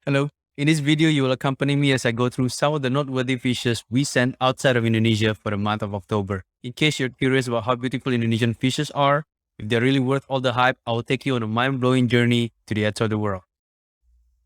Hello. In this video, you will accompany me as I go through some of the noteworthy fishes we sent outside of Indonesia for the month of October. In case you're curious about how beautiful Indonesian fishes are, if they're really worth all the hype, I will take you on a mind-blowing journey to the edge of the world.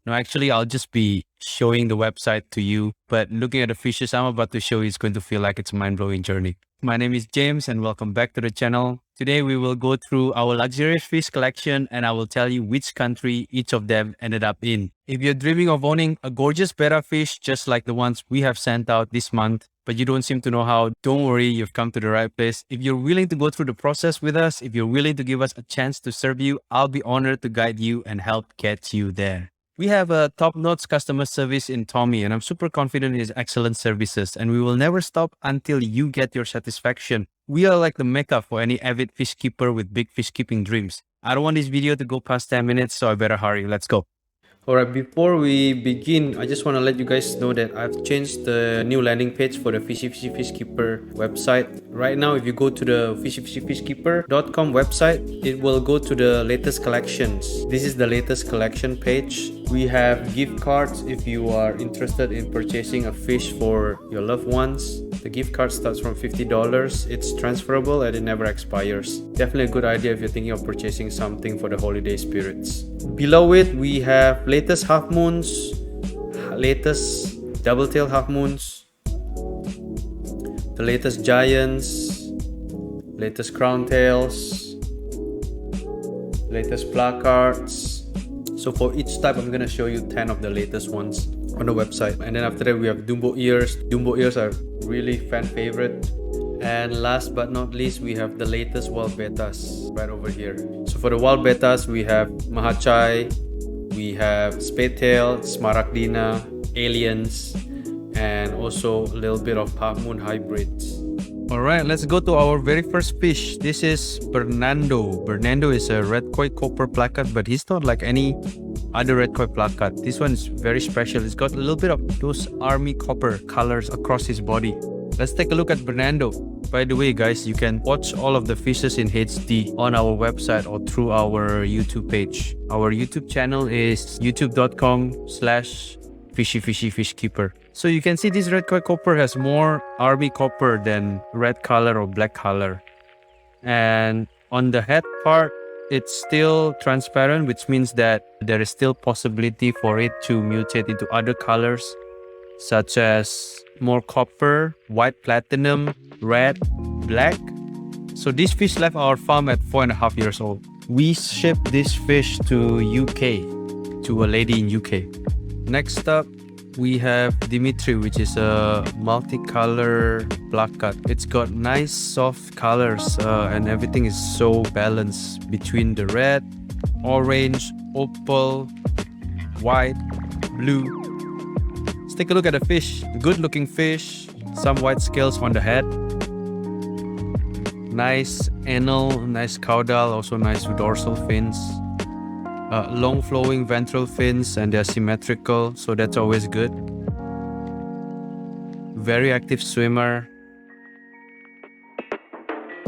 No, actually, I'll just be showing the website to you, but looking at the fishes I'm about to show you is going to feel like it's a mind-blowing journey. My name is James and welcome back to the channel. Today, we will go through our luxurious fish collection and I will tell you which country each of them ended up in. If you're dreaming of owning a gorgeous betta fish, just like the ones we have sent out this month, but you don't seem to know how, don't worry, you've come to the right place. If you're willing to go through the process with us, if you're willing to give us a chance to serve you, I'll be honored to guide you and help get you there. We have a top-notch customer service in Tommy, and I'm super confident in his excellent services, and we will never stop until you get your satisfaction. We are like the mecca for any avid fish keeper with big fish keeping dreams. I don't want this video to go past 10 minutes, so I better hurry. Let's go. Alright, before we begin, I just want to let you guys know that I've changed the new landing page for the Fishy Fishy Fish Keeper website. Right now, if you go to the fishyfishyfishkeeper.com website, it will go to the latest collections. This is the latest collection page. We have gift cards if you are interested in purchasing a fish for your loved ones. The gift card starts from $50. It's transferable and it never expires. Definitely a good idea if you're thinking of purchasing something for the holiday spirits. Below it, we have latest half moons, latest double-tailed half moons, the latest giants, latest crown tails, latest placards. So for each type, I'm gonna show you 10 of the latest ones on the website. And then after that, we have Dumbo ears. Dumbo ears are really fan favorite. And last but not least, we have the latest wild bettas right over here. So for the wild bettas, we have Mahachai, we have Spadetail, Smaragdina, Aliens, and also a little bit of half moon hybrids. Alright, let's go to our very first fish. This is Bernardo. Bernardo is a red koi copper placard, but he's not like any other red koi placard. This one is very special. It's got a little bit of those army copper colors across his body. Let's take a look at Bernardo. By the way, guys, you can watch all of the fishes in HD on our website or through our YouTube page. Our YouTube channel is youtube.com/fishyfishyfishkeeper. So you can see this red koi copper has more army copper than red color or black color. And on the head part, it's still transparent, which means that there is still possibility for it to mutate into other colors, such as more copper, white platinum, red, black. So this fish left our farm at 4.5 years old. We shipped this fish to UK, to a lady in UK. Next up, we have Dimitri, which is a multicolor placard. It's got nice soft colors and everything is so balanced between the red, orange, opal, white, blue. Let's take a look at the fish. Good looking fish, some white scales on the head. Nice anal, nice caudal, also nice dorsal fins. Long flowing ventral fins and they're symmetrical, so that's always good. Very active swimmer.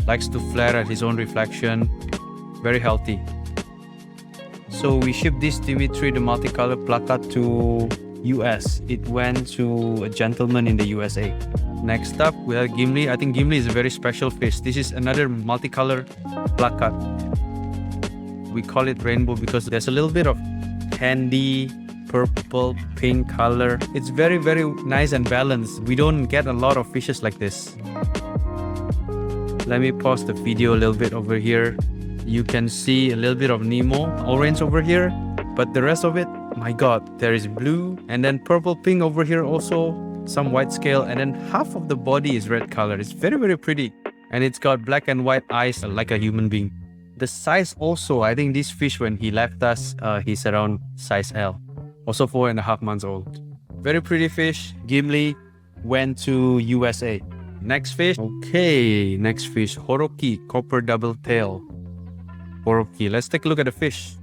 Likes to flare at his own reflection. Very healthy. So we shipped this Dimitri, the multicolor placard, to US. It went to a gentleman in the USA. Next up, we have Gimli. I think Gimli is a very special fish. This is another multicolor placard. We call it rainbow because there's a little bit of candy, purple, pink color. It's very, very nice and balanced. We don't get a lot of fishes like this. Let me pause the video a little bit over here. You can see a little bit of Nemo, orange over here, but the rest of it, my god, there is blue and then purple pink over here also, some white scale, and then half of the body is red color. It's very, very pretty. And it's got black and white eyes like a human being. The size also, I think this fish when he left us, he's around size L. Also 4.5 months old. Very pretty fish. Gimli went to USA. Next fish. Okay, next fish. Horoki, copper double tail. Horoki. Let's take a look at the fish.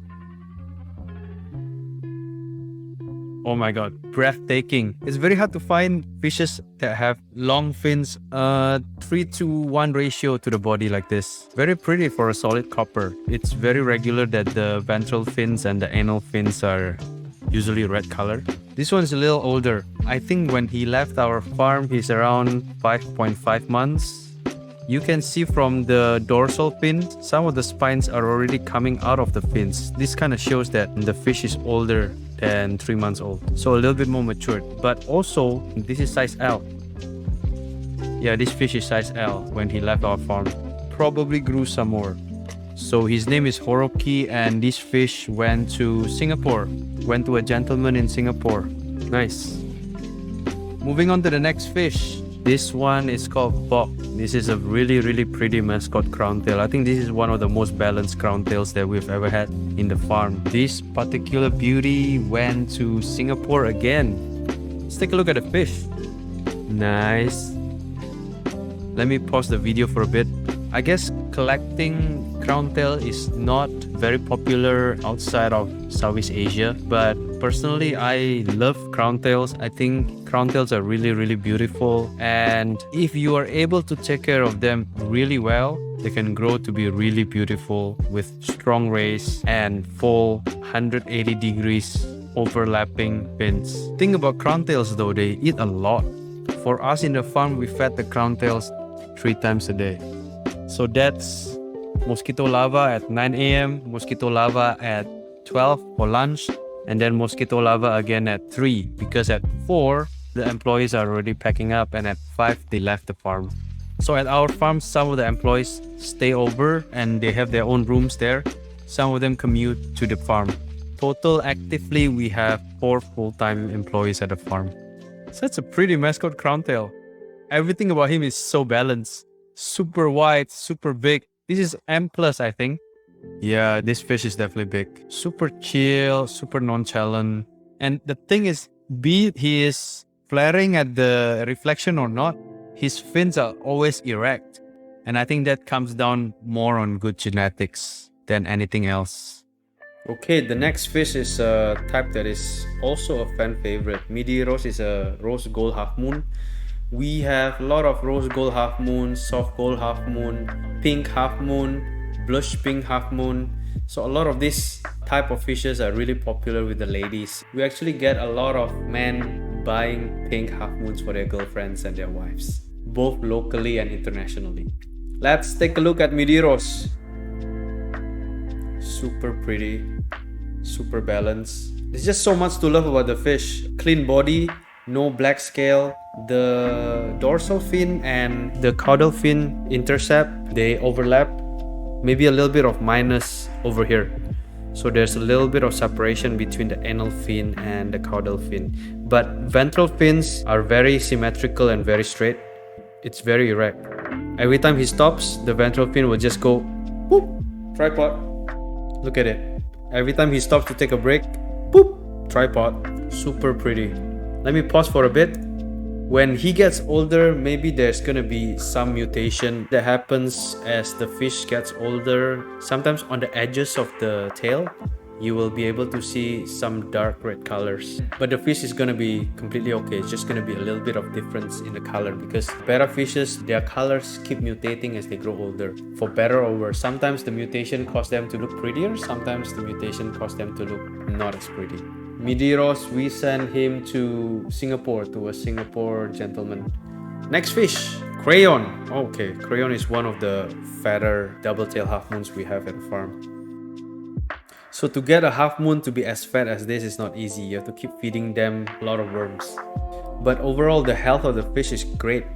Oh my god, breathtaking. It's very hard to find fishes that have long fins, 3:1 ratio to the body like this. Very pretty for a solid copper. It's very regular that the ventral fins and the anal fins are usually red color. This one's a little older. I think when he left our farm, he's around 5.5 months. You can see from the dorsal fin, some of the spines are already coming out of the fins. This kind of shows that the fish is older than 3 months old. So a little bit more matured. But also, this is size L. Yeah, this fish is size L when he left our farm. Probably grew some more. So his name is Horoki, and this fish went to Singapore. Went to a gentleman in Singapore. Nice. Moving on to the next fish. This one is called Bok. This is a really pretty mascot crowntail. I think this is one of the most balanced crowntails that we've ever had in the farm. This particular beauty went to Singapore again. Let's take a look at the fish. Nice. Let me pause the video for a bit. I guess collecting crowntail is not very popular outside of Southeast Asia, but personally I love crowntails. I think crowntails are really beautiful, and if you are able to take care of them really well, they can grow to be really beautiful with strong rays and full 180 degrees overlapping fins. Thing about crowntails though, they eat a lot. For us in the farm, we fed the crowntails 3 times a day. So that's mosquito lava at 9 a.m., mosquito lava at 12 for lunch, and then mosquito lava again at 3, because at 4, the employees are already packing up, and at 5, they left the farm. So at our farm, some of the employees stay over and they have their own rooms there. Some of them commute to the farm. Total actively, we have 4 full-time employees at the farm. So that's a pretty mascot crowntail. Everything about him is so balanced. Super wide, super big. This is M+, I think. Yeah, this fish is definitely big. Super chill, super nonchalant. And the thing is, be it he is flaring at the reflection or not, his fins are always erect. And I think that comes down more on good genetics than anything else. Okay, the next fish is a type that is also a fan favorite. Midillos is a rose gold half moon. We have a lot of rose gold half moon, soft gold half moon, pink half moon, blush pink half moon. So a lot of these type of fishes are really popular with the ladies. We actually get a lot of men buying pink half moons for their girlfriends and their wives, both locally and internationally. Let's take a look at Midillos. Super pretty, super balanced. There's just so much to love about the fish. Clean body, no black scale. The dorsal fin and the caudal fin intercept, they overlap. Maybe a little bit of minus over here. So there's a little bit of separation between the anal fin and the caudal fin. But ventral fins are very symmetrical and very straight. It's very erect. Every time he stops, the ventral fin will just go boop, tripod. Look at it. Every time he stops to take a break, boop, tripod. Super pretty. Let me pause for a bit. When he gets older, maybe there's gonna be some mutation that happens as the fish gets older. Sometimes on the edges of the tail, you will be able to see some dark red colors. But the fish is gonna be completely okay. It's just gonna be a little bit of difference in the color, because betta fishes, their colors keep mutating as they grow older. For better or worse. Sometimes the mutation causes them to look prettier. Sometimes the mutation causes them to look not as pretty. Midillos, we send him to Singapore, to a Singapore gentleman. Next fish, crayon. Okay, crayon is one of the fatter double-tailed half moons we have at the farm. So to get a half moon to be as fat as this is not easy. You have to keep feeding them a lot of worms. But overall, the health of the fish is great.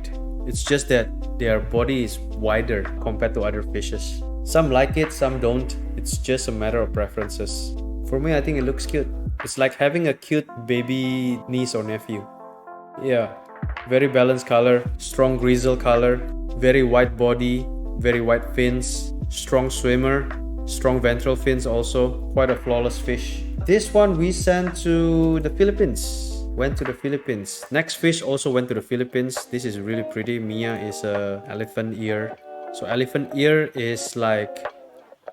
It's just that their body is wider compared to other fishes. Some like it, some don't. It's just a matter of preferences. For me, I think it looks cute. It's like having a cute baby niece or nephew. Yeah, very balanced color, strong grizzle color, very white body, very white fins, strong swimmer, strong ventral fins also, quite a flawless fish. This one we sent to the Philippines. Went to the Philippines. Next fish also went to the Philippines. This is really pretty. Mia is a elephant ear. So elephant ear is like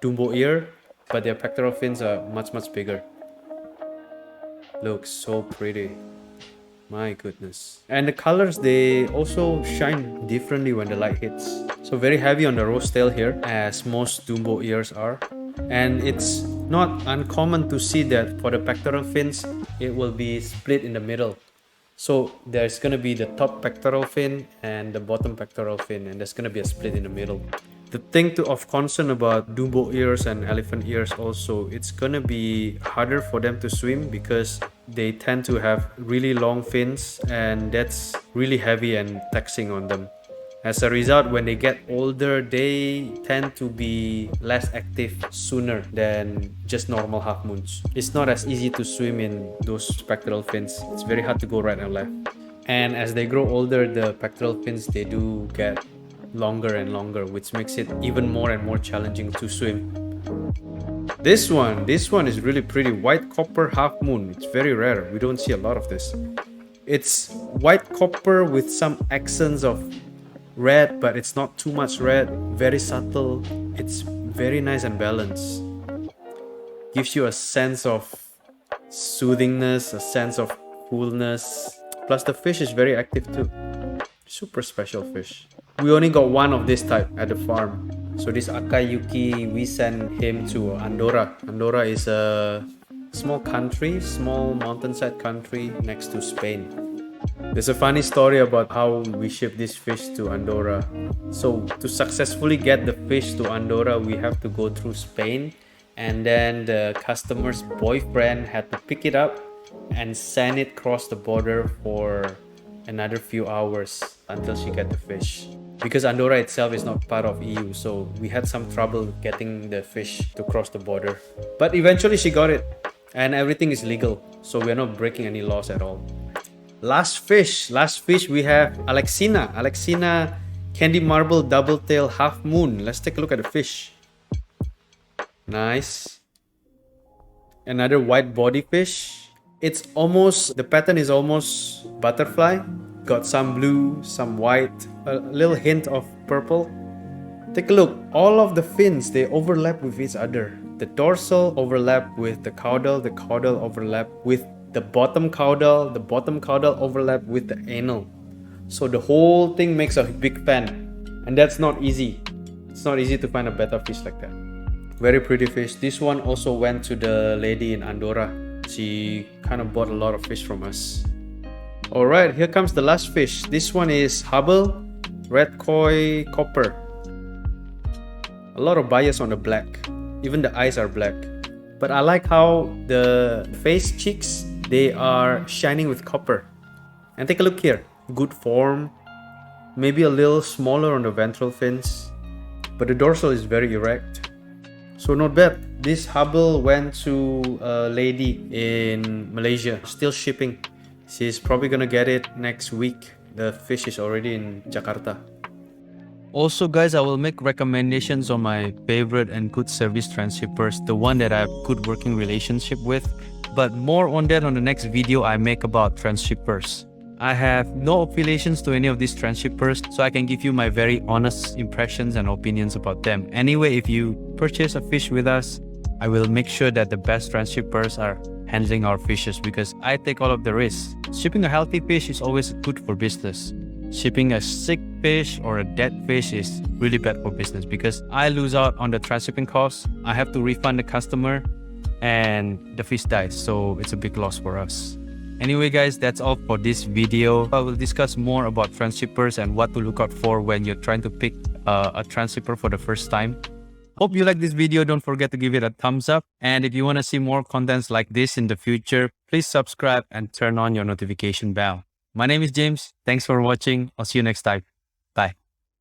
Dumbo ear, but their pectoral fins are much bigger. Looks so pretty. My goodness. And the colors, they also shine differently when the light hits. So very heavy on the rose tail here, as most Dumbo ears are. And it's not uncommon to see that for the pectoral fins, it will be split in the middle. So there's going to be the top pectoral fin and the bottom pectoral fin, and there's going to be a split in the middle. The thing of concern about Dumbo ears and elephant ears also, it's going to be harder for them to swim because they tend to have really long fins, and that's really heavy and taxing on them. As a result, when they get older, they tend to be less active sooner than just normal half moons. It's not as easy to swim in those pectoral fins. It's very hard to go right and left. And as they grow older, the pectoral fins, they do get longer and longer, which makes it even more and more challenging to swim. This one is really pretty. White copper half moon. It's very rare. We don't see a lot of this. It's white copper with some accents of red, but it's not too much red. Very subtle. It's very nice and balanced. Gives you a sense of soothingness, a sense of coolness. Plus the fish is very active too. Super special fish. We only got one of this type at the farm. So this Akayuki, we sent him to Andorra. Andorra is a small country, small mountainside country next to Spain. There's a funny story about how we ship this fish to Andorra. So to successfully get the fish to Andorra, we have to go through Spain, and then the customer's boyfriend had to pick it up and send it across the border for another few hours until she get the fish. Because Andorra itself is not part of EU, so we had some trouble getting the fish to cross the border. But eventually she got it, and everything is legal, so we're not breaking any laws at all. Last fish we have Alexina candy marble double tail half moon. Let's take a look at the fish. Nice. Another white body fish. The pattern is almost butterfly. Got some blue, some white, a little hint of purple. Take a look. All of the fins, they overlap with each other. The dorsal overlap with the caudal overlap with the bottom caudal overlap with the anal. So the whole thing makes a big fan, and that's not easy. It's not easy to find a better fish like that. Very pretty fish. This one also went to the lady in Andorra. She kind of bought a lot of fish from us. Alright, here comes the last fish. This one is Hubble Red Koi Copper. A lot of bias on the black. Even the eyes are black. But I like how the face cheeks, they are shining with copper. And take a look here. Good form. Maybe a little smaller on the ventral fins. But the dorsal is very erect. So not bad. This Hubble went to a lady in Malaysia. Still shipping. She's probably gonna get it next week. The fish is already in Jakarta. Also guys, I will make recommendations on my favorite and good service transshippers, the one that I have good working relationship with. But more on that on the next video I make about transshippers. I have no affiliations to any of these transshippers, so I can give you my very honest impressions and opinions about them. Anyway, if you purchase a fish with us, I will make sure that the best transshippers are handling our fishes because I take all of the risks. Shipping a healthy fish is always good for business. Shipping a sick fish or a dead fish is really bad for business because I lose out on the transshipping costs. I have to refund the customer and the fish dies, so it's a big loss for us. Anyway guys, that's all for this video. I will discuss more about transshippers and what to look out for when you're trying to pick a transshipper for the first time. Hope you like this video. Don't forget to give it a thumbs up. And if you want to see more contents like this in the future, please subscribe and turn on your notification bell. My name is James. Thanks for watching. I'll see you next time. Bye.